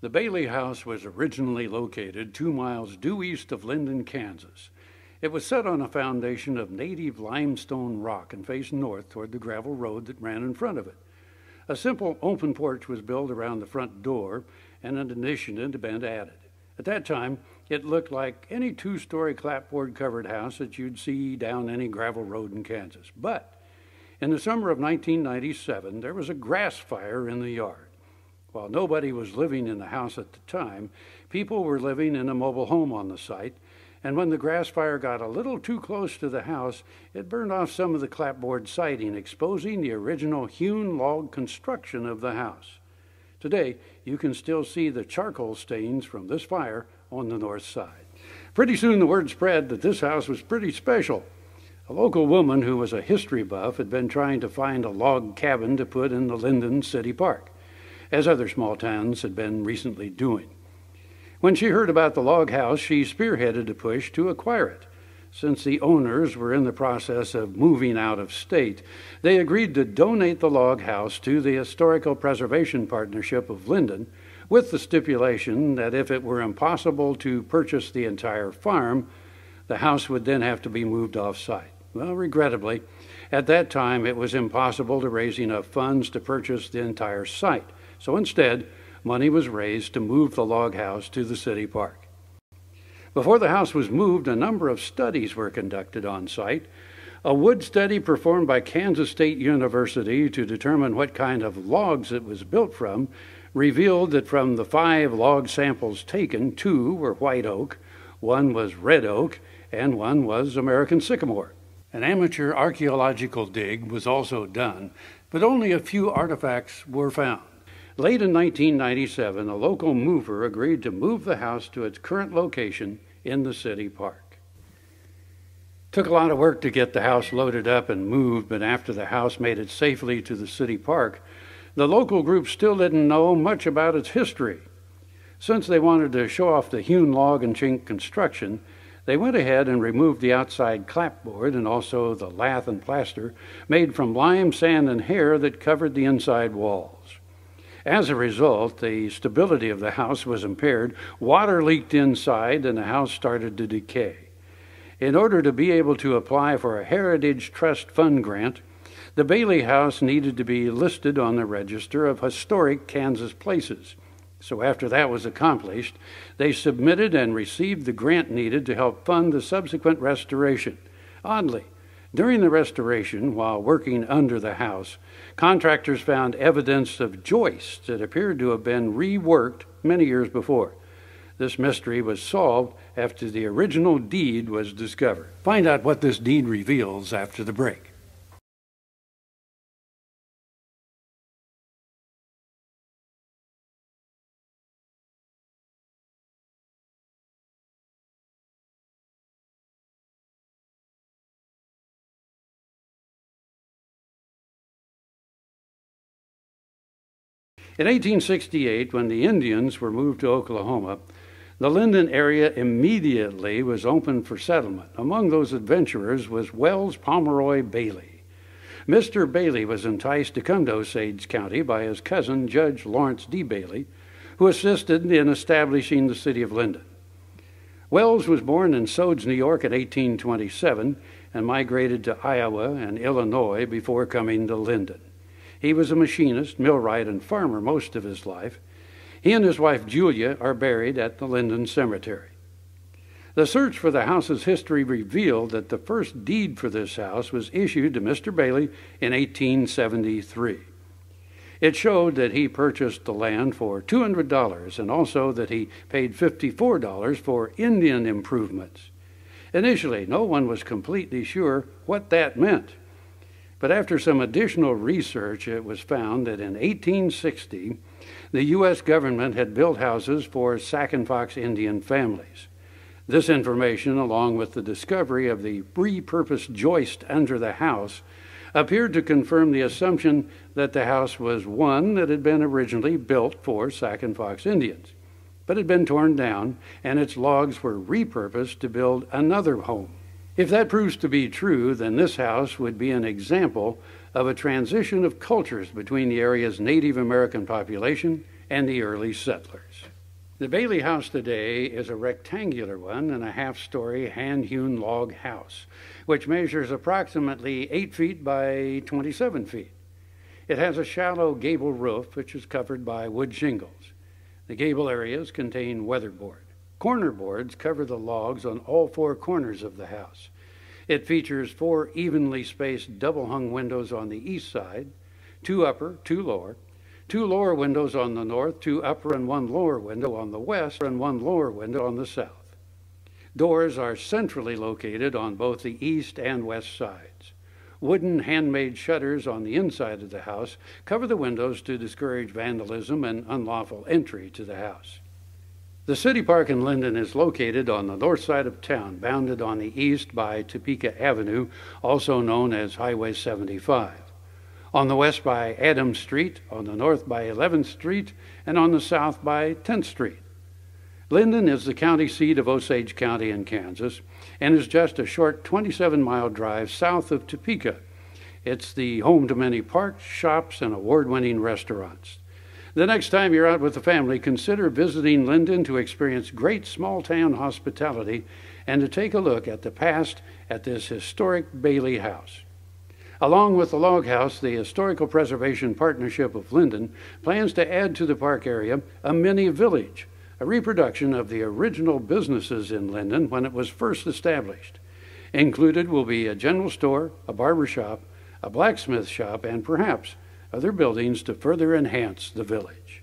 The Bailey House was originally located 2 miles due east of Linden, Kansas. It was set on a foundation of native limestone rock and faced north toward the gravel road that ran in front of it. A simple open porch was built around the front door, and an addition had been added. At that time, it looked like any two-story clapboard-covered house that you'd see down any gravel road in Kansas. But in the summer of 1997, there was a grass fire in the yard. While nobody was living in the house at the time, people were living in a mobile home on the site, and when the grass fire got a little too close to the house, it burned off some of the clapboard siding, exposing the original hewn log construction of the house. Today, you can still see the charcoal stains from this fire on the north side. Pretty soon the word spread that this house was pretty special. A local woman who was a history buff had been trying to find a log cabin to put in the Linden City Park, as other small towns had been recently doing. When she heard about the log house, she spearheaded a push to acquire it. Since the owners were in the process of moving out of state, they agreed to donate the log house to the Historical Preservation Partnership of Linden, with the stipulation that if it were impossible to purchase the entire farm, the house would then have to be moved off-site. Well, regrettably, at that time it was impossible to raise enough funds to purchase the entire site. So instead, money was raised to move the log house to the city park. Before the house was moved, a number of studies were conducted on site. A wood study performed by Kansas State University to determine what kind of logs it was built from revealed that from the 5 log samples taken, 2 were white oak, 1 was red oak, and 1 was American sycamore. An amateur archaeological dig was also done, but only a few artifacts were found. Late in 1997, a local mover agreed to move the house to its current location in the city park. Took a lot of work to get the house loaded up and moved, but after the house made it safely to the city park, the local group still didn't know much about its history. Since they wanted to show off the hewn log and chink construction, they went ahead and removed the outside clapboard and also the lath and plaster made from lime, sand, and hair that covered the inside walls. As a result, the stability of the house was impaired, water leaked inside, and the house started to decay. In order to be able to apply for a Heritage Trust Fund grant, the Bailey House needed to be listed on the Register of Historic Kansas Places. So after that was accomplished, they submitted and received the grant needed to help fund the subsequent restoration. Oddly, during the restoration, while working under the house, contractors found evidence of joists that appeared to have been reworked many years before. This mystery was solved after the original deed was discovered. Find out what this deed reveals after the break. In 1868, when the Indians were moved to Oklahoma, the Linden area immediately was opened for settlement. Among those adventurers was Wells Pomeroy Bailey. Mr. Bailey was enticed to come to Osage County by his cousin, Judge Lawrence D. Bailey, who assisted in establishing the city of Linden. Wells was born in Sodes, New York in 1827 and migrated to Iowa and Illinois before coming to Linden. He was a machinist, millwright, and farmer most of his life. He and his wife Julia are buried at the Linden Cemetery. The search for the house's history revealed that the first deed for this house was issued to Mr. Bailey in 1873. It showed that he purchased the land for $200 and also that he paid $54 for Indian improvements. Initially, no one was completely sure what that meant. But after some additional research, it was found that in 1860, the U.S. government had built houses for Sac and Fox Indian families. This information, along with the discovery of the repurposed joist under the house, appeared to confirm the assumption that the house was one that had been originally built for Sac and Fox Indians, but had been torn down and its logs were repurposed to build another home. If that proves to be true, then this house would be an example of a transition of cultures between the area's Native American population and the early settlers. The Bailey House today is a rectangular one and a half-story hand-hewn log house, which measures approximately 8 feet by 27 feet. It has a shallow gable roof, which is covered by wood shingles. The gable areas contain weatherboard. Corner boards cover the logs on all 4 corners of the house. It features 4 evenly spaced double-hung windows on the east side, 2 upper, 2 lower, 2 lower windows on the north, 2 upper and 1 lower window on the west, and 1 lower window on the south. Doors are centrally located on both the east and west sides. Wooden handmade shutters on the inside of the house cover the windows to discourage vandalism and unlawful entry to the house. The City Park in Linden is located on the north side of town, bounded on the east by Topeka Avenue, also known as Highway 75. On the west by Adams Street, on the north by 11th Street, and on the south by 10th Street. Linden is the county seat of Osage County in Kansas and is just a short 27-mile drive south of Topeka. It's the home to many parks, shops, and award-winning restaurants. The next time you're out with the family, consider visiting Linden to experience great small-town hospitality and to take a look at the past at this historic Bailey House. Along with the log house, the Historical Preservation Partnership of Linden plans to add to the park area a mini village, a reproduction of the original businesses in Linden when it was first established. Included will be a general store, a barber shop, a blacksmith shop, and perhaps other buildings to further enhance the village.